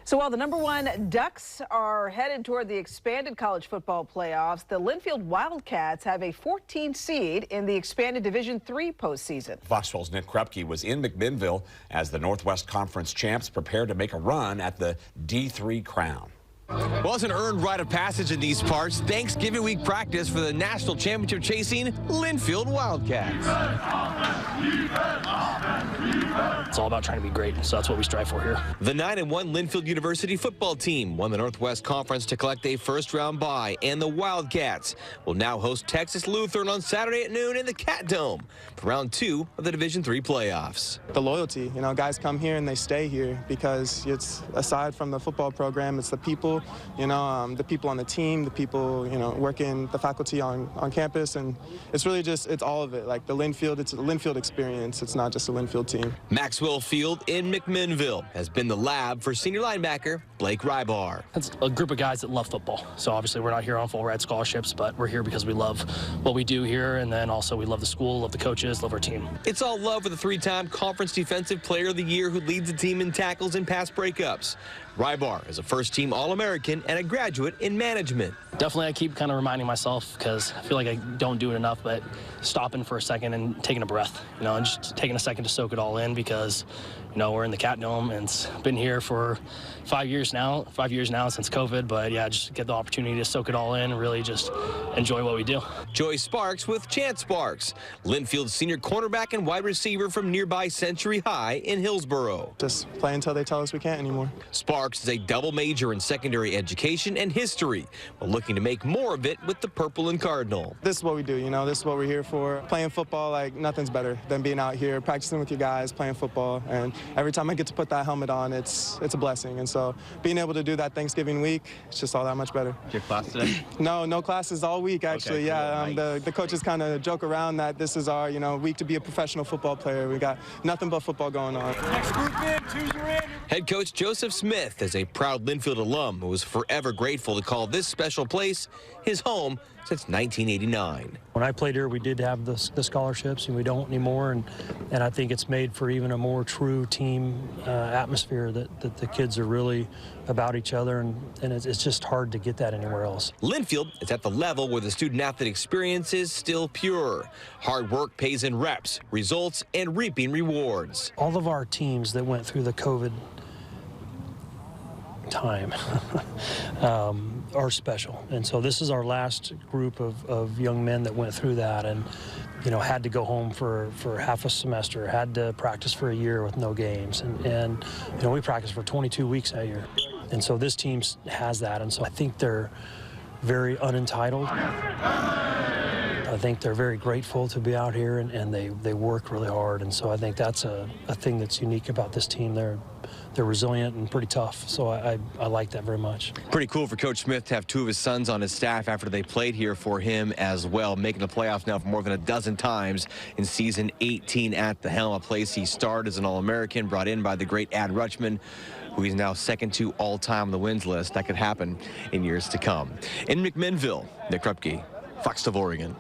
So while the #1 Ducks are headed toward the expanded college football playoffs, the Linfield Wildcats have a 14 seed in the expanded Division III postseason. Fox 12's Nick Krupke was in McMinnville as the Northwest Conference champs prepare to make a run at the D3 crown. Well, it's an earned rite of passage in these parts. Thanksgiving week practice for the national championship chasing Linfield Wildcats. It's all about trying to be great, so that's what we strive for here. The 9-1 Linfield University football team won the Northwest Conference to collect a first-round bye, and the Wildcats will now host Texas Lutheran on Saturday at noon in the Cat Dome for round 2 of the Division III playoffs. The loyalty, guys come here and they stay here because it's, aside from the football program, it's the people, the people on the team, the people, working, the faculty on campus, and it's really just, it's all of it. Like the Linfield, it's a Linfield experience. It's not just a Linfield team. Maxwell Field in McMinnville has been the lab for senior linebacker Blake Rybar. It's a group of guys that love football. So obviously we're not here on full ride scholarships, but we're here because we love what we do here, and then also we love the school, love the coaches, love our team. It's all love for the 3-time Conference Defensive Player of the Year who leads the team in tackles and pass breakups. Rybar is a first-team All-American and a graduate in management. Definitely I keep kind of reminding myself because I feel like I don't do it enough, but stopping for a second and taking a breath, and just taking a second to soak it all in because, we're in the Cat Dome and it's been here for 5 years now since COVID, but yeah, just get the opportunity to soak it all in and really just enjoy what we do. Joy Sparks with Chance Sparks, Linfield's senior cornerback and wide receiver from nearby Century High in Hillsboro. Just play until they tell us we can't anymore. Sparks is a double major in secondary education and history, while looking to make more of it with the Purple and Cardinal. This is what we do, this is what we're here for. Playing football, like nothing's better than being out here, practicing with you guys, playing football, and every time I get to put that helmet on, it's a blessing. And so being able to do that Thanksgiving week, it's just all that much better. Your class today? No classes all week, actually. Okay, cool. Nice. The coaches kind of joke around that this is our, week to be a professional football player. We got nothing but football going on. Next group in, choose your end. Head coach Joseph Smith is a proud Linfield alum who is forever grateful to call this special place his home since 1989. When I played here, we did have the scholarships, and we don't anymore, and I think it's made for even a more true team atmosphere that the kids are really about each other, and it's just hard to get that anywhere else. Linfield is at the level where the student-athlete experience is still pure. Hard work pays in reps, results, and reaping rewards. All of our teams that went through the COVID time are special, and so this is our last group of young men that went through that, and had to go home for half a semester, had to practice for a year with no games, and we practiced for 22 weeks that year, and so this team has that, and so I think they're very unentitled. I think they're very grateful to be out here, and they work really hard, and so I think that's a thing that's unique about this team. They're resilient and pretty tough, so I like that very much. Pretty cool for Coach Smith to have 2 of his sons on his staff after they played here for him as well, making the playoffs now for more than a dozen times in season 18 at the helm, a place he starred as an All-American, brought in by the great Ad Rutschman, who he's now second to all-time on the wins list. That could happen in years to come. In McMinnville, Nick Krupke, Fox 12 Oregon.